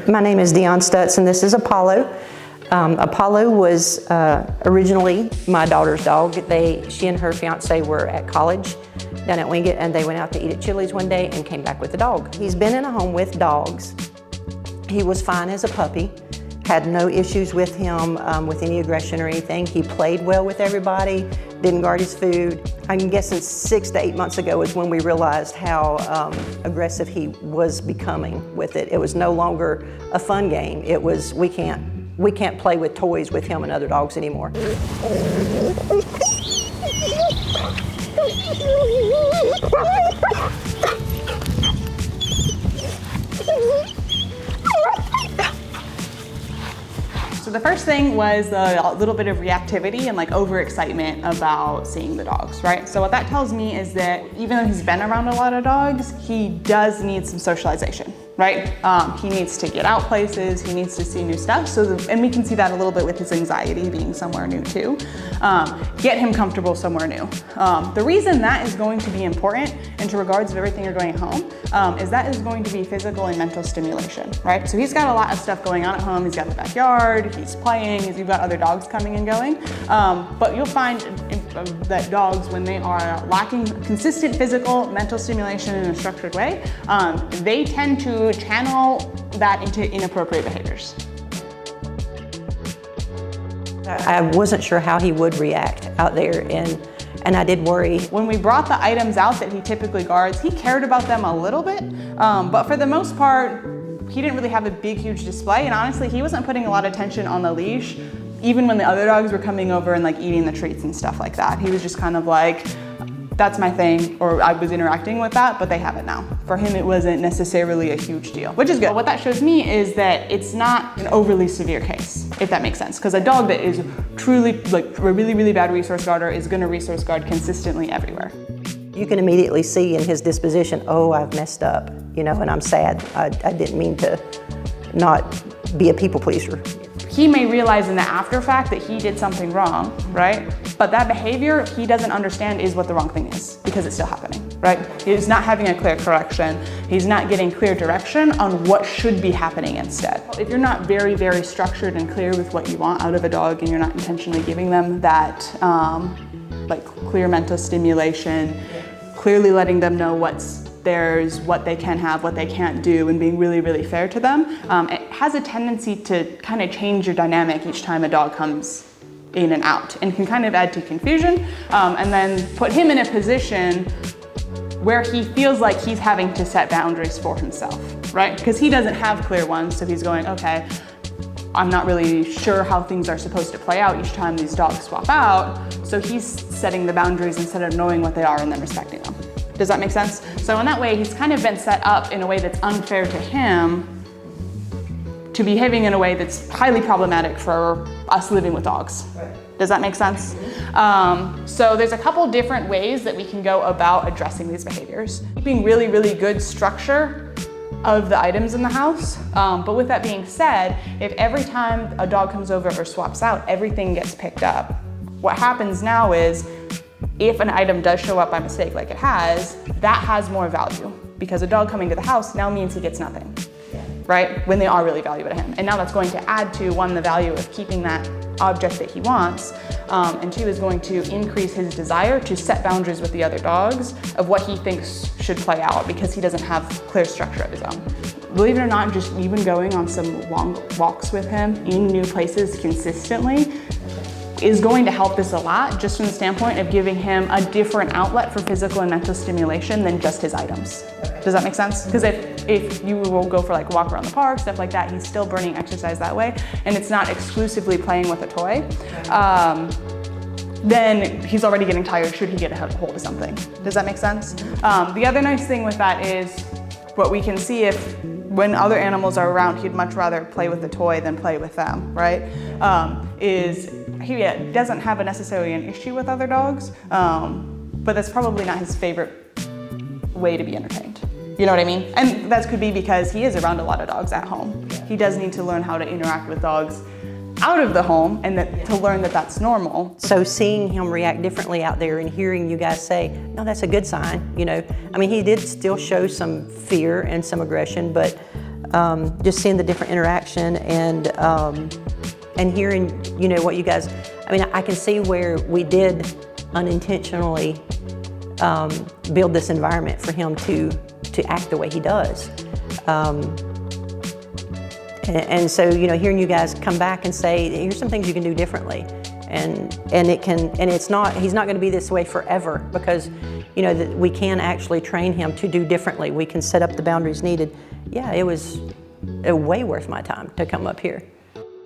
My name is Dion Stutz, and this is Apollo. Apollo was originally my daughter's dog. She and her fiance were at college down at Wingate, and they went out to eat at Chili's one day and came back with the dog. He's been in a home with dogs. He was fine as a puppy, had no issues with him with any aggression or anything. He played well with everybody, didn't guard his food. I'm guessing 6 to 8 months ago is when we realized how aggressive he was becoming with it. It was no longer a fun game. It was, we can't play with toys with him and other dogs anymore. So the first thing was a little bit of reactivity and like overexcitement about seeing the dogs, right? So what that tells me is that even though he's been around a lot of dogs, he does need some socialization, right? He needs to get out places, he needs to see new stuff. And we can see that a little bit with his anxiety being somewhere new too. Get him comfortable somewhere new. The reason that is going to be important in regards of everything you're doing at home is that is going to be physical and mental stimulation, right? So he's got a lot of stuff going on at home. He's got the backyard, he's playing, you've got other dogs coming and going. But you'll find that dogs, when they are lacking consistent physical, mental stimulation in a structured way, they tend to channel that into inappropriate behaviors. I wasn't sure how he would react out there, and I did worry. When we brought the items out that he typically guards, he cared about them a little bit, but for the most part, he didn't really have a big, huge display, and honestly, he wasn't putting a lot of tension on the leash, even when the other dogs were coming over and like eating the treats and stuff like that. He was just kind of like, that's my thing, or I was interacting with that, but they have it now. For him, it wasn't necessarily a huge deal, which is good. What that shows me is that it's not an overly severe case, if that makes sense. Because a dog that is truly like a really, really bad resource guarder is gonna resource guard consistently everywhere. You can immediately see in his disposition, oh, I've messed up, and I'm sad. I didn't mean to not be a people pleaser. He may realize in the after fact that he did something wrong, right? But that behavior he doesn't understand is what the wrong thing is because it's still happening, right? He's not having a clear correction. He's not getting clear direction on what should be happening instead. If you're not very, very structured and clear with what you want out of a dog and you're not intentionally giving them that like clear mental stimulation, clearly letting them know what's theirs, what they can have, what they can't do, and being really, really fair to them, it has a tendency to kind of change your dynamic each time a dog comes in and out, and can kind of add to confusion, and then put him in a position where he feels like he's having to set boundaries for himself, right? Because he doesn't have clear ones, so he's going, okay, I'm not really sure how things are supposed to play out each time these dogs swap out, so he's setting the boundaries instead of knowing what they are and then respecting them. Does that make sense? So in that way, he's kind of been set up in a way that's unfair to him to behaving in a way that's highly problematic for us living with dogs. Right. Does that make sense? So there's a couple different ways that we can go about addressing these behaviors. Keeping really, really good structure of the items in the house. But with that being said, if every time a dog comes over or swaps out, everything gets picked up, what happens now is, if an item does show up by mistake like it has, that has more value because a dog coming to the house now means he gets nothing, right? When they are really valuable to him. And now that's going to add to, one, the value of keeping that object that he wants, and two, is going to increase his desire to set boundaries with the other dogs of what he thinks should play out because he doesn't have clear structure of his own. Believe it or not, just even going on some long walks with him in new places consistently is going to help this a lot, just from the standpoint of giving him a different outlet for physical and mental stimulation than just his items. Does that make sense? Because if you will go for like a walk around the park, stuff like that, he's still burning exercise that way, and it's not exclusively playing with a toy, then he's already getting tired should he get a hold of something. Does that make sense? The other nice thing with that is what we can see when other animals are around, he'd much rather play with the toy than play with them, right? Is he doesn't have necessarily an issue with other dogs, but that's probably not his favorite way to be entertained. You know what I mean? And that could be because he is around a lot of dogs at home. He does need to learn how to interact with dogs out of the home and to learn that that's normal. So seeing him react differently out there and hearing you guys say, no, that's a good sign, I mean, he did still show some fear and some aggression, but just seeing the different interaction and hearing, you know, what you guys, I mean, I can see where we did unintentionally build this environment for him to act the way he does. And so, you know, hearing you guys come back and say, here's some things you can do differently. And it's not, he's not going to be this way forever, because, you know, that we can actually train him to do differently. We can set up the boundaries needed. Yeah, it was way worth my time to come up here.